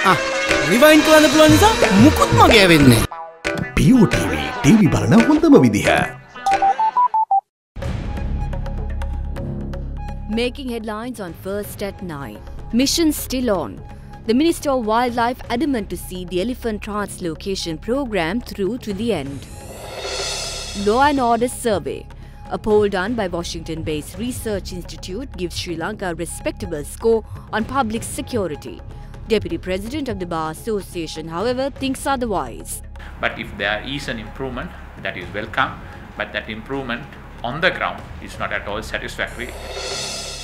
Rewind කරන්න පුළුවන් නිසා මුකුත් මගේ වෙන්නේ. BOTV TV බලන හොඳම විදිහ. Making headlines on First at 9. Mission still on. The Minister of Wildlife adamant to see the elephant translocation program through to the end. Law and Order Survey. A poll done by Washington-based Research Institute gives Sri Lanka a respectable score on public security. Deputy President of the Bar Association, however, thinks otherwise. But if there is an improvement, that is welcome. But that improvement on the ground is not at all satisfactory.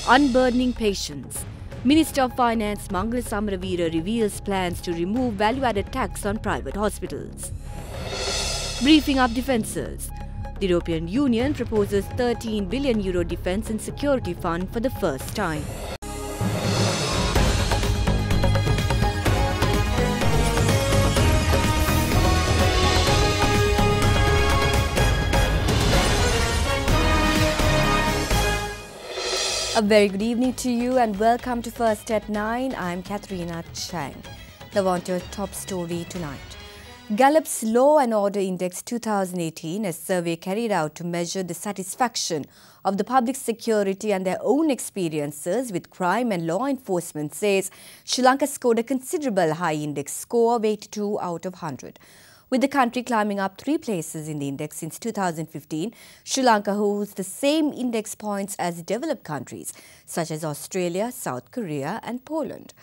Unburdening patients. Minister of Finance Mangala Samaraweera reveals plans to remove value-added tax on private hospitals. Briefing up defences. The European Union proposes €13 billion defence and security fund for the first time. A very good evening to you and welcome to First at 9. I'm Katharina Chang. Now on to our top story tonight. Gallup's Law and Order Index 2018, a survey carried out to measure the satisfaction of the public security and their own experiences with crime and law enforcement, says Sri Lanka scored a considerable high index score of 82 out of 100. With the country climbing up 3 places in the index since 2015, Sri Lanka holds the same index points as developed countries such as Australia, South Korea and Poland.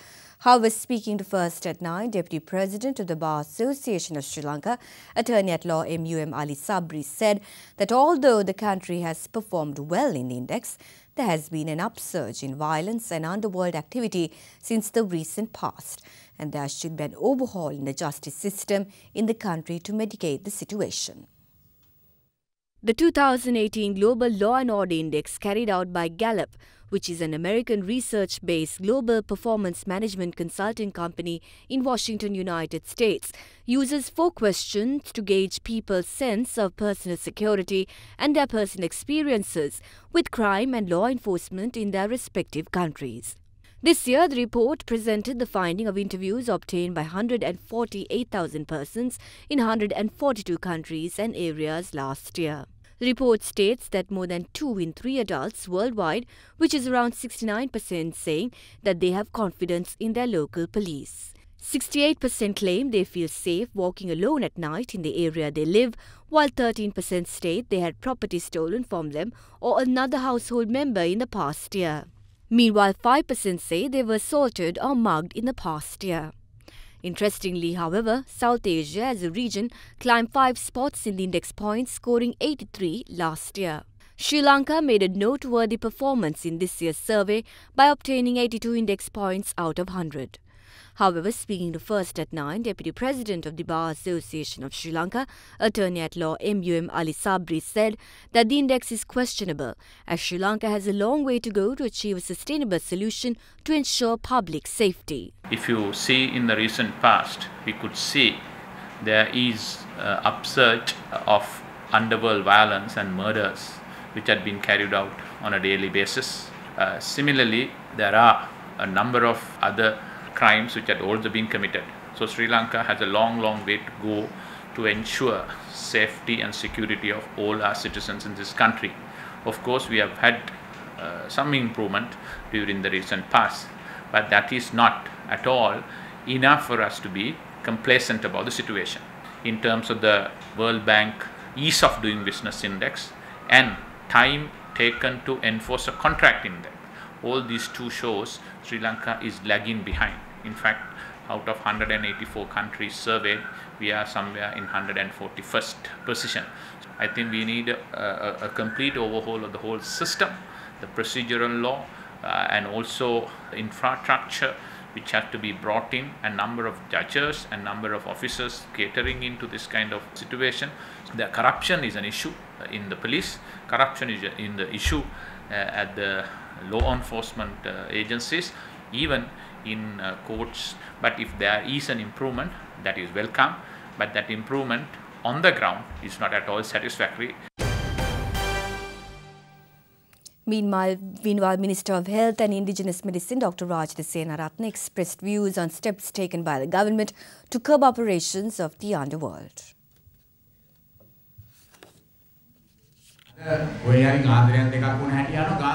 However, speaking to First at 9, Deputy President of the Bar Association of Sri Lanka, Attorney at Law MUM Ali Sabri said that although the country has performed well in the index, there has been an upsurge in violence and underworld activity since the recent past, and there should be an overhaul in the justice system in the country to mitigate the situation. The 2018 Global Law and Order Index carried out by Gallup, which is an American research-based global performance management consulting company in Washington, United States, uses 4 questions to gauge people's sense of personal security and their personal experiences with crime and law enforcement in their respective countries. This year, the report presented the finding of interviews obtained by 148,000 persons in 142 countries and areas last year. The report states that more than 2 in 3 adults worldwide, which is around 69%, saying that they have confidence in their local police. 68% claim they feel safe walking alone at night in the area they live, while 13% state they had property stolen from them or another household member in the past year. Meanwhile, 5% say they were assaulted or mugged in the past year. Interestingly, however, South Asia as a region climbed 5 spots in the index points, scoring 83 last year. Sri Lanka made a noteworthy performance in this year's survey by obtaining 82 index points out of 100. However, speaking to First at 9, Deputy President of the Bar Association of Sri Lanka, Attorney at Law MUM Ali Sabri said that the index is questionable, as Sri Lanka has a long way to go to achieve a sustainable solution to ensure public safety. If you see in the recent past, we could see there is upsurge of underworld violence and murders which had been carried out on a daily basis. Similarly, there are a number of other crimes which had also been committed. So Sri Lanka has a long way to go to ensure safety and security of all our citizens in this country. Of course, we have had some improvement during the recent past, but that is not at all enough for us to be complacent about the situation. In terms of the World Bank Ease of Doing Business Index and time taken to enforce a contract index, all these 2 shows Sri Lanka is lagging behind. In fact, out of 184 countries surveyed, we are somewhere in 141st position. I think we need a complete overhaul of the whole system, the procedural law and also infrastructure which have to be brought in, a number of judges and number of officers catering into this kind of situation. The corruption is an issue in the police, corruption is in the issue at the law enforcement agencies, even in courts. But if there is an improvement, that is welcome, but that improvement on the ground is not at all satisfactory. Meanwhile, Minister of Health and Indigenous Medicine Dr. Rajapakse expressed views on steps taken by the government to curb operations of the underworld.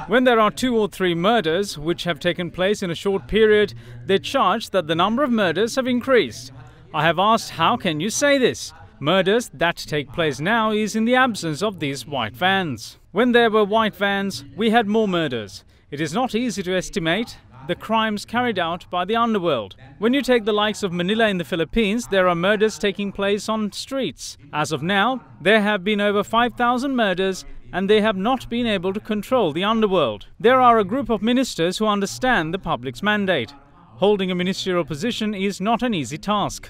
When there are 2 or 3 murders which have taken place in a short period, they charge that the number of murders have increased. I have asked, how can you say this? Murders that take place now is in the absence of these white vans. When there were white vans, we had more murders. It is not easy to estimate the crimes carried out by the underworld. When you take the likes of Manila in the Philippines, there are murders taking place on streets. As of now, there have been over 5,000 murders and they have not been able to control the underworld. There are a group of ministers who understand the public's mandate. Holding a ministerial position is not an easy task.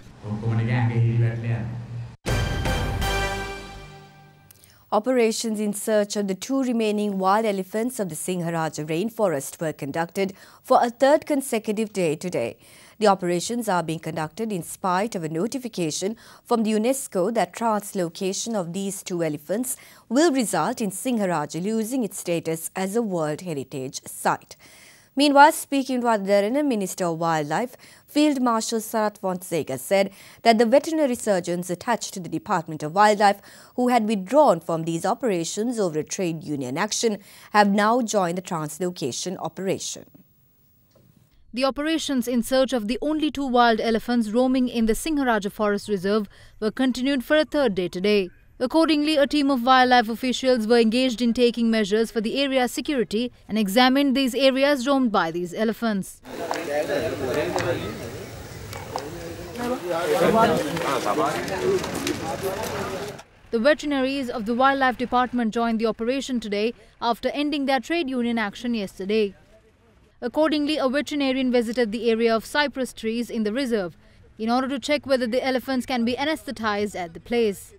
Operations in search of the 2 remaining wild elephants of the Sangakkara rainforest were conducted for a 3rd consecutive day today. The operations are being conducted in spite of a notification from the UNESCO that translocation of these 2 elephants will result in Sangakkara losing its status as a World Heritage Site. Meanwhile, speaking to the Derana Minister of Wildlife, Field Marshal Rajapakse said that the veterinary surgeons attached to the Department of Wildlife who had withdrawn from these operations over a trade union action have now joined the translocation operation. The operations in search of the only 2 wild elephants roaming in the Sangakkara Forest Reserve were continued for a 3rd day today. Accordingly, a team of wildlife officials were engaged in taking measures for the area's security and examined these areas roamed by these elephants. The veterinaries of the Wildlife Department joined the operation today after ending their trade union action yesterday. Accordingly, a veterinarian visited the area of cypress trees in the reserve in order to check whether the elephants can be anesthetized at the place.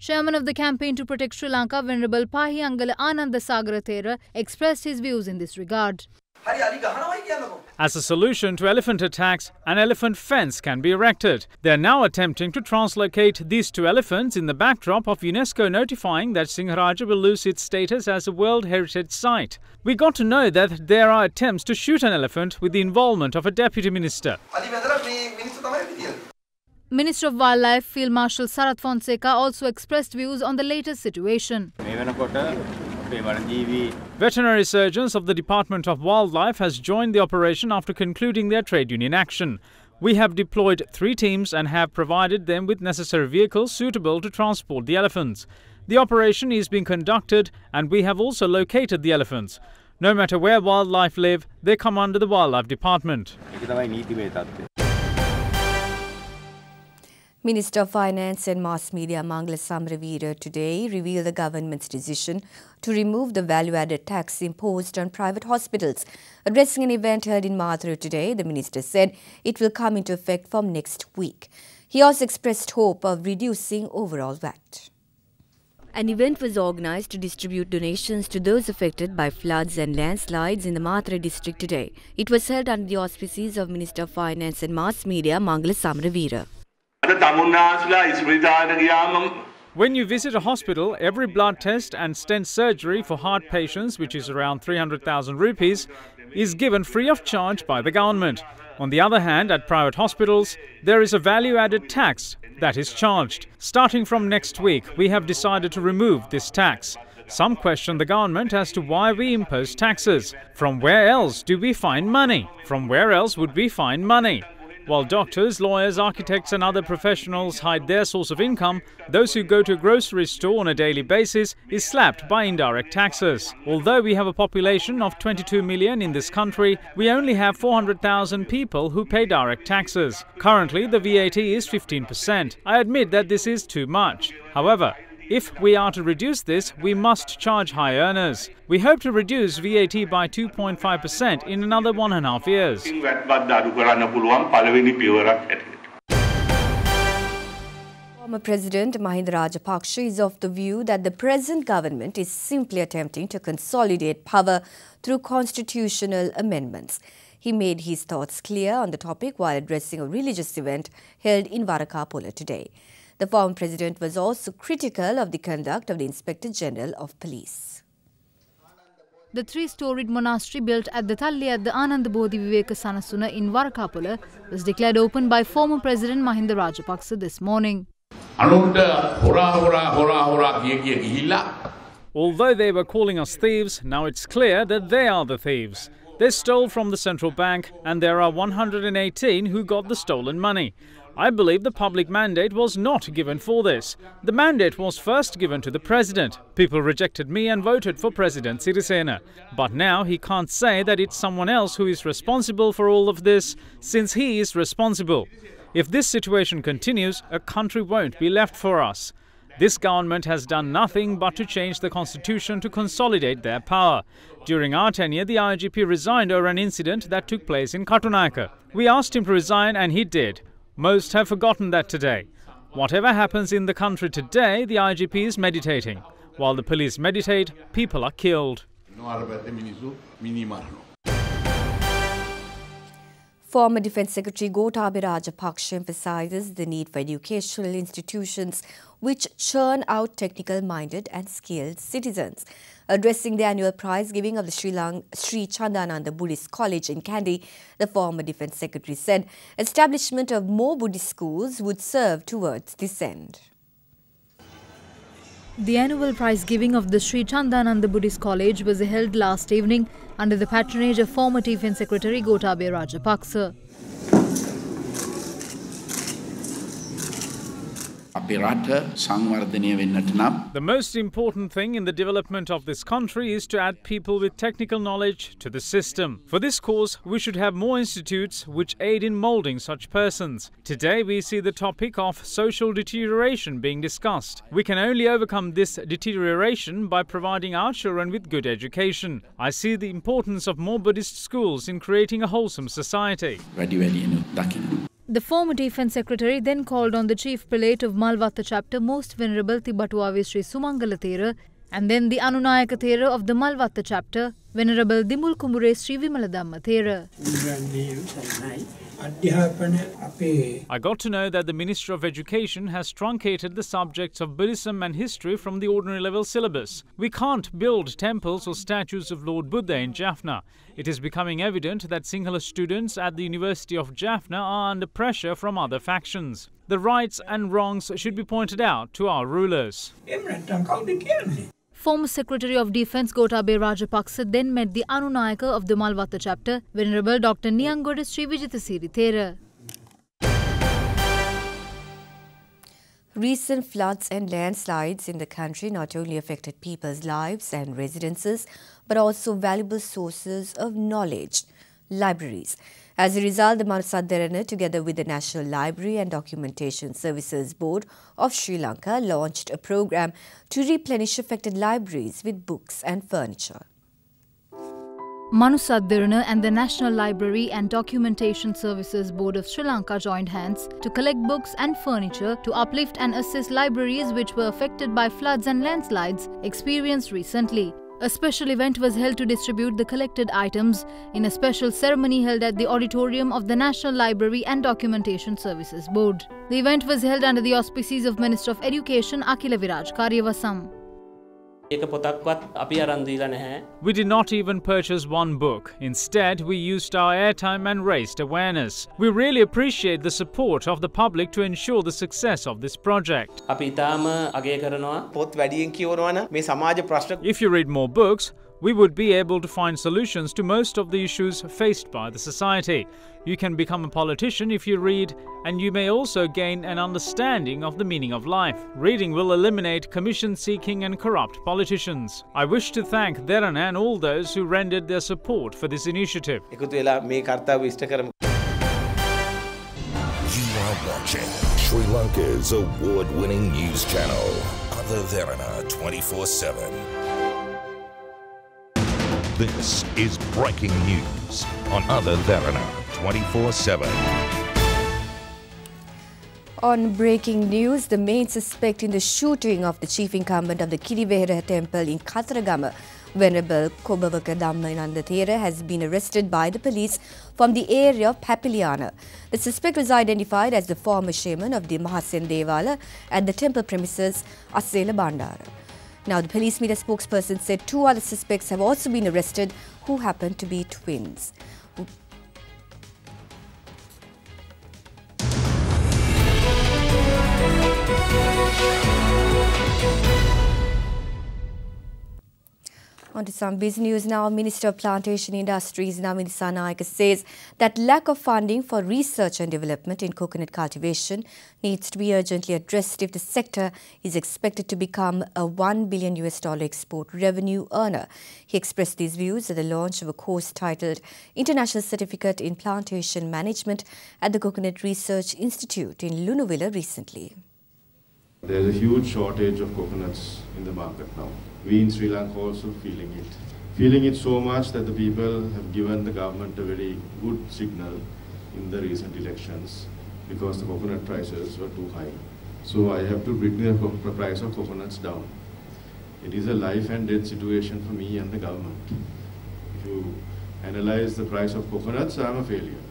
Chairman of the Campaign to Protect Sri Lanka, Venerable Pahiyangala Anandasagara expressed his views in this regard. As a solution to elephant attacks, an elephant fence can be erected. They are now attempting to translocate these 2 elephants in the backdrop of UNESCO notifying that Sangakkara will lose its status as a World Heritage Site. We got to know that there are attempts to shoot an elephant with the involvement of a deputy minister. Minister of Wildlife, Field Marshal Rajapakse also expressed views on the latest situation. Veterinary surgeons of the Department of Wildlife has joined the operation after concluding their trade union action. We have deployed 3 teams and have provided them with necessary vehicles suitable to transport the elephants. The operation is being conducted and we have also located the elephants. No matter where wildlife live, they come under the Wildlife Department. Minister of Finance and Mass Media Mangala Samaraweera today revealed the government's decision to remove the value-added tax imposed on private hospitals. Addressing an event held in Mathura today, the minister said it will come into effect from next week. He also expressed hope of reducing overall VAT. An event was organised to distribute donations to those affected by floods and landslides in the Mathura district today. It was held under the auspices of Minister of Finance and Mass Media Mangala Samaraweera. When you visit a hospital, every blood test and stent surgery for heart patients, which is around 300,000 rupees, is given free of charge by the government. On the other hand, at private hospitals, there is a value-added tax that is charged. Starting from next week, we have decided to remove this tax. Some question the government as to why we impose taxes. From where else do we find money? From where else would we find money? While doctors, lawyers, architects and other professionals hide their source of income, those who go to a grocery store on a daily basis is slapped by indirect taxes. Although we have a population of 22 million in this country, we only have 400,000 people who pay direct taxes. Currently, the VAT is 15%. I admit that this is too much. However, if we are to reduce this, we must charge high earners. We hope to reduce VAT by 2.5% in another 1.5 years. Former President Mahinda Rajapakse is of the view that the present government is simply attempting to consolidate power through constitutional amendments. He made his thoughts clear on the topic while addressing a religious event held in Varakapola today. The former president was also critical of the conduct of the Inspector General of Police. The three-storied monastery built at the Thalli at the Ananda Bodhi Viveka Sanasuna in Warakapula was declared open by former President Mahinda Rajapakse this morning. Although they were calling us thieves, now it's clear that they are the thieves. They stole from the central bank and there are 118 who got the stolen money. I believe the public mandate was not given for this. The mandate was first given to the president. People rejected me and voted for President Sirisena. But now he can't say that it's someone else who is responsible for all of this, since he is responsible. If this situation continues, a country won't be left for us. This government has done nothing but to change the constitution to consolidate their power. During our tenure, the IGP resigned over an incident that took place in Katunayaka. We asked him to resign and he did. Most have forgotten that today. Whatever happens in the country today, the IGP is meditating. While the police meditate, people are killed. Former Defence Secretary Gotabaya Rajapakse emphasises the need for educational institutions which churn out technical-minded and skilled citizens. Addressing the annual prize giving of the Sri Chandananda Buddhist College in Kandy, the former Defence Secretary said establishment of more Buddhist schools would serve towards this end. The annual prize giving of the Sri Chandananda Buddhist College was held last evening under the patronage of former Defence Secretary Gotabaya Rajapakse. The most important thing in the development of this country is to add people with technical knowledge to the system. For this cause, we should have more institutes which aid in moulding such persons. Today, we see the topic of social deterioration being discussed. We can only overcome this deterioration by providing our children with good education. I see the importance of more Buddhist schools in creating a wholesome society. The former Defence Secretary then called on the Chief Prelate of Malvatta Chapter, Most Venerable Tibatuave Sri Sumangala Thera, and then the Anunayaka Thera of the Malvatta Chapter, Venerable Dimul Kumure Sri Vimaladhamma Thera. I got to know that the Minister of Education has truncated the subjects of Buddhism and history from the ordinary level syllabus. We can't build temples or statues of Lord Buddha in Jaffna. It is becoming evident that Sinhala students at the University of Jaffna are under pressure from other factions. The rights and wrongs should be pointed out to our rulers. Former Secretary of Defence Gotabaya Rajapakse then met the Anunayaka of the Malvatta Chapter, Venerable Dr. Niyangoda Sri Vijitasiri Thera. Recent floods and landslides in the country not only affected people's lives and residences, but also valuable sources of knowledge, libraries. As a result, the Derana, together with the National Library and Documentation Services Board of Sri Lanka, launched a program to replenish affected libraries with books and furniture. Derana and the National Library and Documentation Services Board of Sri Lanka joined hands to collect books and furniture to uplift and assist libraries which were affected by floods and landslides experienced recently. A special event was held to distribute the collected items in a special ceremony held at the auditorium of the National Library and Documentation Services Board. The event was held under the auspices of Minister of Education Akila Viraj Karyavasam. We did not even purchase one book. Instead, we used our airtime and raised awareness. We really appreciate the support of the public to ensure the success of this project. If you read more books, we would be able to find solutions to most of the issues faced by the society. You can become a politician if you read, and you may also gain an understanding of the meaning of life. Reading will eliminate commission-seeking and corrupt politicians. I wish to thank Derana and all those who rendered their support for this initiative. You are watching Sri Lanka's award-winning news channel, Other Derana 24/7. This is breaking news on Other Derana 24/7. On breaking news, the main suspect in the shooting of the chief incumbent of the Kirivehera temple in Kataragama, Venerable Kobawaka Dhammananda Thera, has been arrested by the police from the area of Papiliana. The suspect was identified as the former shaman of the Mahasen Devala at the temple premises, Asela Bandara. Now, the police media spokesperson said 2 other suspects have also been arrested who happen to be twins. On to some business news now. Minister of Plantation Industries Namin Sangakkara says that lack of funding for research and development in coconut cultivation needs to be urgently addressed if the sector is expected to become a $1 billion export revenue earner. He expressed these views at the launch of a course titled International Certificate in Plantation Management at the Coconut Research Institute in Lunuvilla recently. There is a huge shortage of coconuts in the market now. We in Sri Lanka also feeling it so much that the people have given the government a very good signal in the recent elections because the coconut prices were too high. So I have to bring the price of coconuts down. It is a life and death situation for me and the government. If you analyze the price of coconuts, I am a failure.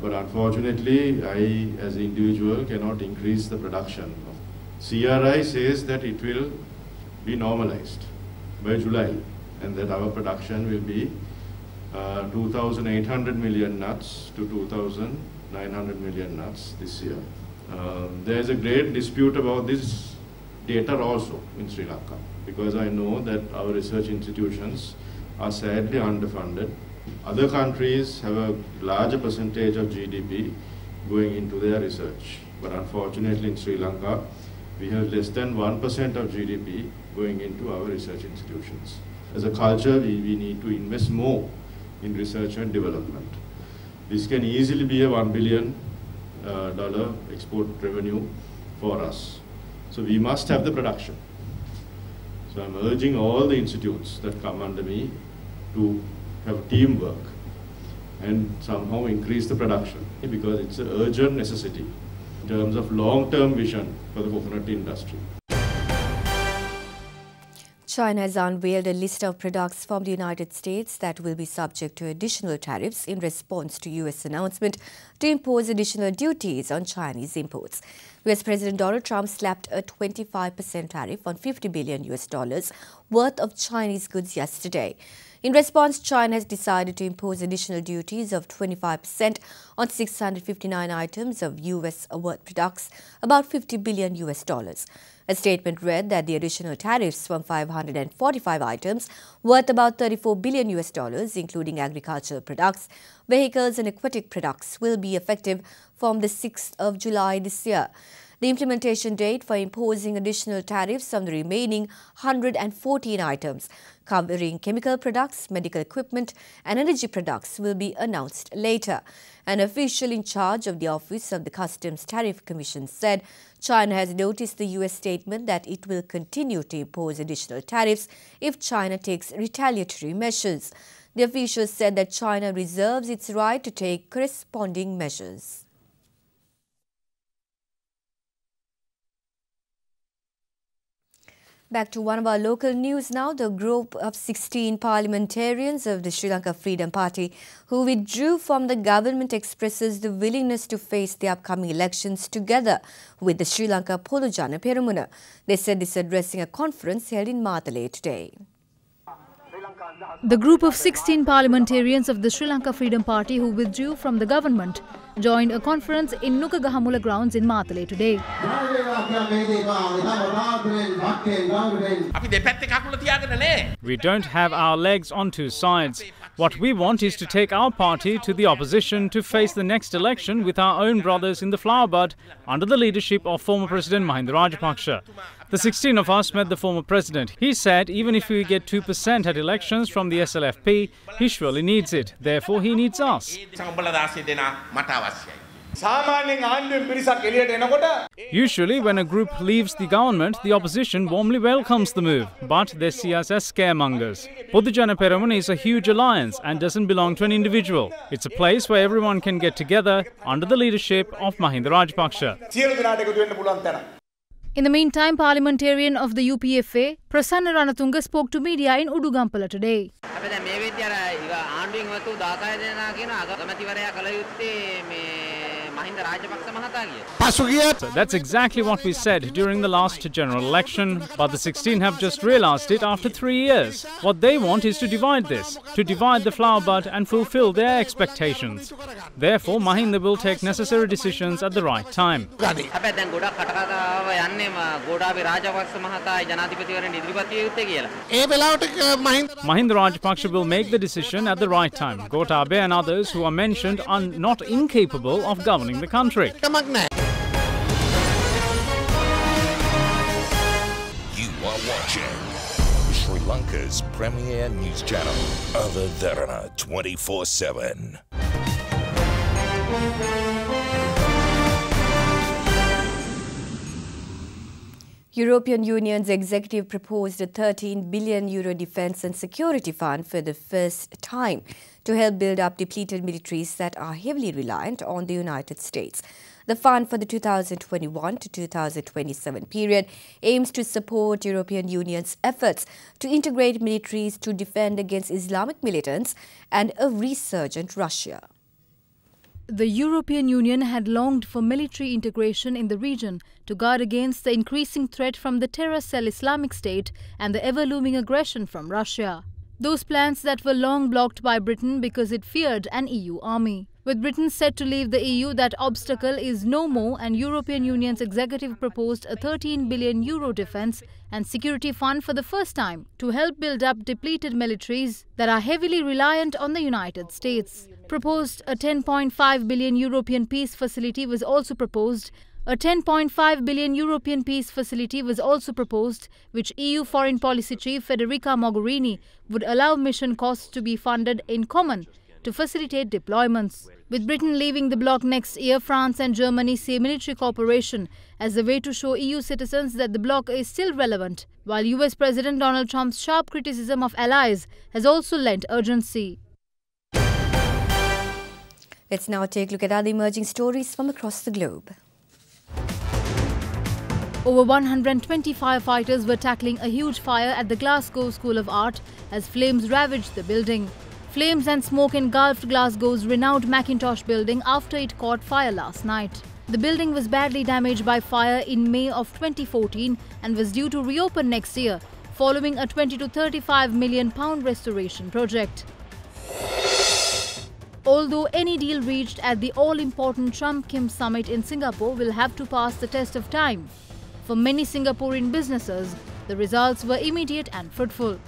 But unfortunately, I as an individual cannot increase the production. CRI says that it will be normalized by July and that our production will be 2,800 million nuts to 2,900 million nuts this year. There is a great dispute about this data also in Sri Lanka because I know that our research institutions are sadly underfunded. Other countries have a larger percentage of GDP going into their research, but unfortunately in Sri Lanka, we have less than 1% of GDP going into our research institutions. As a culture, we need to invest more in research and development. This can easily be a $1 billion export revenue for us. So we must have the production. So I'm urging all the institutes that come under me to have teamwork and somehow increase the production because it's an urgent necessity in terms of long-term vision for the coconut industry. China has unveiled a list of products from the United States that will be subject to additional tariffs in response to US announcement to impose additional duties on Chinese imports. US President Donald Trump slapped a 25% tariff on $50 billion worth of Chinese goods yesterday. In response, China has decided to impose additional duties of 25% on 659 items of US worth products, about $50 billion. A statement read that the additional tariffs from 545 items worth about $34 billion, including agricultural products, vehicles and aquatic products, will be effective from the 6th of July this year. The implementation date for imposing additional tariffs on the remaining 114 items, covering chemical products, medical equipment and energy products, will be announced later. An official in charge of the Office of the Customs Tariff Commission said China has noticed the US statement that it will continue to impose additional tariffs if China takes retaliatory measures. The official said that China reserves its right to take corresponding measures. Back to one of our local news now. The group of 16 parliamentarians of the Sri Lanka Freedom Party who withdrew from the government expresses the willingness to face the upcoming elections together with the Sri Lanka Polujana Peramuna. They said this addressing a conference held in Matale today. The group of 16 parliamentarians of the Sri Lanka Freedom Party who withdrew from the government joined a conference in Nukagahamula grounds in Matale today. We don't have our legs on two sides. What we want is to take our party to the opposition to face the next election with our own brothers in the flower bud under the leadership of former President Mahinda Rajapakse. The 16 of us met the former president. He said even if we get 2% at elections from the SLFP, he surely needs it. Therefore, he needs us. Usually, when a group leaves the government, the opposition warmly welcomes the move, but they see us as scaremongers. Polujana Peramuna is a huge alliance and doesn't belong to an individual. It's a place where everyone can get together under the leadership of Mahinda Rajapakse. In the meantime, parliamentarian of the UPFA, Prasanna Ranatunga, spoke to media in Udugampala today. So that's exactly what we said during the last general election, but the 16 have just realized it after 3 years. What they want is to divide this, to divide the flower bud and fulfill their expectations. Therefore, Mahinda will take necessary decisions at the right time. Mahinda Rajapakse will make the decision at the right time. Gotabe and others who are mentioned are not incapable of governing the country. You are watching Sri Lanka's premier news channel, Other Derana 24/7. European Union's executive proposed a €13 billion defence and security fund for the first time to help build up depleted militaries that are heavily reliant on the United States. The fund for the 2021 to 2027 period aims to support European Union's efforts to integrate militaries to defend against Islamic militants and a resurgent Russia. The European Union had longed for military integration in the region to guard against the increasing threat from the terror cell Islamic State and the ever-looming aggression from Russia. Those plans that were long blocked by Britain because it feared an EU army. With Britain set to leave the EU, that obstacle is no more, and European Union's executive proposed a €13 billion defence and security fund for the first time to help build up depleted militaries that are heavily reliant on the United States. Proposed a €10.5 billion European peace facility was also proposed. A €10.5 billion European peace facility was also proposed, which EU Foreign Policy Chief Federica Mogherini would allow mission costs to be funded in common to facilitate deployments. With Britain leaving the bloc next year, France and Germany see military cooperation as a way to show EU citizens that the bloc is still relevant, while US President Donald Trump's sharp criticism of allies has also lent urgency. Let's now take a look at other emerging stories from across the globe. Over 120 firefighters were tackling a huge fire at the Glasgow School of Art as flames ravaged the building. Flames and smoke engulfed Glasgow's renowned Macintosh building after it caught fire last night. The building was badly damaged by fire in May of 2014 and was due to reopen next year, following a £20 to £35 million restoration project. Although any deal reached at the all-important Trump-Kim summit in Singapore will have to pass the test of time, for many Singaporean businesses, the results were immediate and fruitful.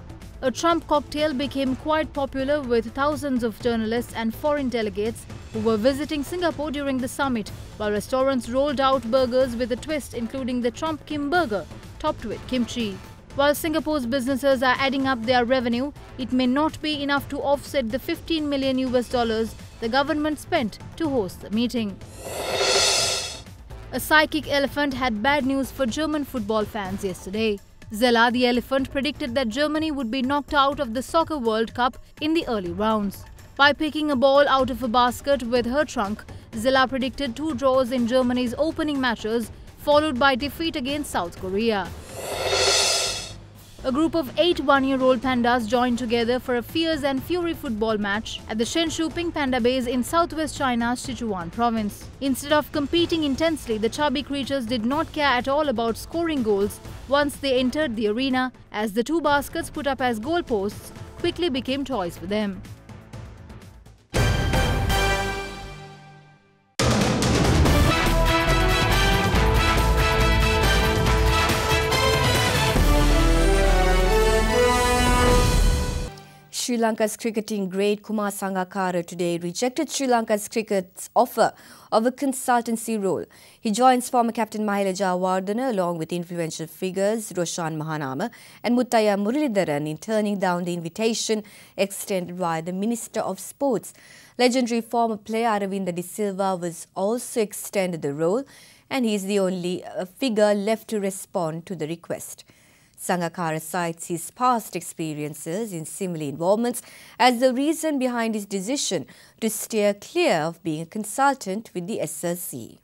A Trump cocktail became quite popular with thousands of journalists and foreign delegates who were visiting Singapore during the summit, while restaurants rolled out burgers with a twist, including the Trump Kim burger, topped with kimchi. While Singapore's businesses are adding up their revenue, it may not be enough to offset the $15 million the government spent to host the meeting. A psychic elephant had bad news for German football fans yesterday. Zella the elephant predicted that Germany would be knocked out of the Soccer World Cup in the early rounds. By picking a ball out of a basket with her trunk, Zella predicted 2 draws in Germany's opening matches, followed by defeat against South Korea. A group of 8 one-year-old pandas joined together for a fierce and fury football match at the Shenzhouping Panda Base in southwest China's Sichuan province. Instead of competing intensely, the chubby creatures did not care at all about scoring goals once they entered the arena, as the 2 baskets put up as goalposts quickly became toys for them. Sri Lanka's cricketing great Kumar Sangakkara today rejected Sri Lanka's cricket's offer of a consultancy role. He joins former captain Mahela Jayawardene along with influential figures Roshan Mahanama and Muttaya Muralidharan in turning down the invitation extended by the Minister of Sports. Legendary former player Aravinda De Silva was also extended the role, and he is the only figure left to respond to the request. Sangakkara cites his past experiences in similar involvements as the reason behind his decision to steer clear of being a consultant with the SLC.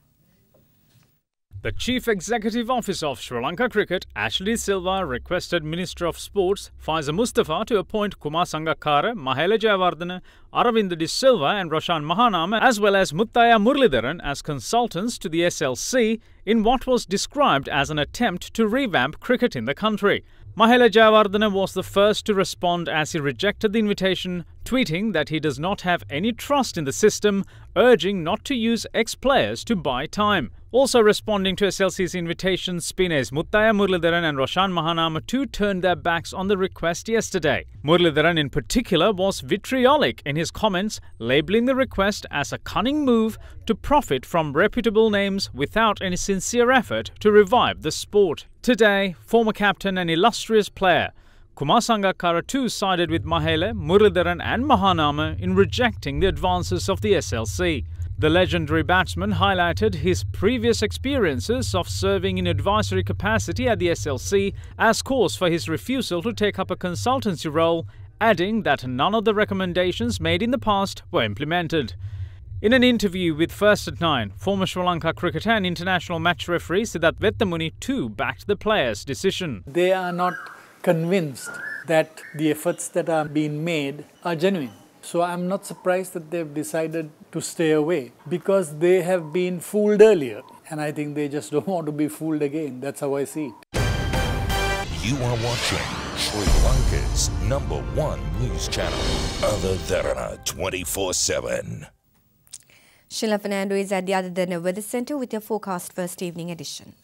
The Chief Executive Officer of Sri Lanka Cricket, Ashley Silva, requested Minister of Sports Faiza Mustafa to appoint Kumar Sangakkara, Mahela Jayawardena, Aravind De Silva and Roshan Mahanama as well as Muttaya Muralidharan as consultants to the SLC in what was described as an attempt to revamp cricket in the country. Mahela Jayawardena was the first to respond as he rejected the invitation, tweeting that he does not have any trust in the system, urging not to use ex-players to buy time. Also responding to SLC's invitation, spinners Muttaya Muralidharan and Roshan Mahanama too turned their backs on the request yesterday. Muralidharan in particular was vitriolic in his comments, labelling the request as a cunning move to profit from reputable names without any sincere effort to revive the sport. Today, former captain and illustrious player Kumar Sangakkara too sided with Mahela, Muralidharan and Mahanama in rejecting the advances of the SLC. The legendary batsman highlighted his previous experiences of serving in advisory capacity at the SLC as cause for his refusal to take up a consultancy role, adding that none of the recommendations made in the past were implemented. In an interview with First at 9, former Sri Lanka cricketer and international match referee Siddharth Vettamuni too backed the players' decision. They are not convinced that the efforts that are being made are genuine. So I'm not surprised that they've decided to stay away because they have been fooled earlier and I think they just don't want to be fooled again. That's how I see it. You are watching Sri Lanka's #1 news channel, Other Derana 24/7. Sheila Fernando is at the Other Derana Weather Centre with your forecast first evening edition.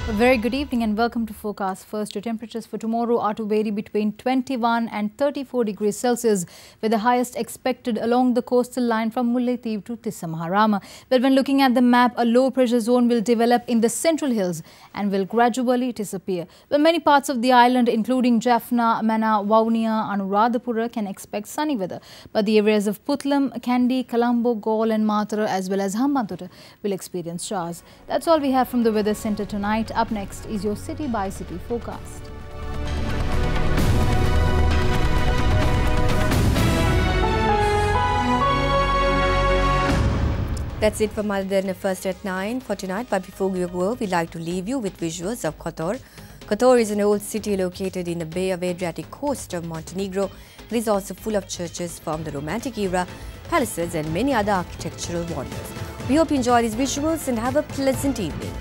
A very good evening and welcome to Forecast First. Your temperatures for tomorrow are to vary between 21 and 34 degrees Celsius, with the highest expected along the coastal line from Mullaitivu to Tissamaharama. But when looking at the map, a low pressure zone will develop in the central hills and will gradually disappear. But many parts of the island, including Jaffna, Mannar, Vavuniya, Anuradhapura, can expect sunny weather. But the areas of Puttalam, Kandy, Colombo, Galle and Matara as well as Hambantota will experience showers. That's all we have from the Weather Centre tonight. Up next is your city by city forecast. That's it from Other Derana First at 9 for tonight. But before we go, we'd like to leave you with visuals of Kotor. Kotor is an old city located in the Bay of Adriatic coast of Montenegro. It is also full of churches from the Romantic era, palaces and many other architectural wonders. We hope you enjoy these visuals and have a pleasant evening.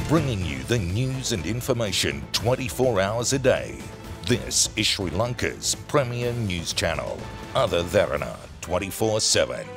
Bringing you the news and information 24 hours a day. This is Sri Lanka's premier news channel, Other Derana 24/7.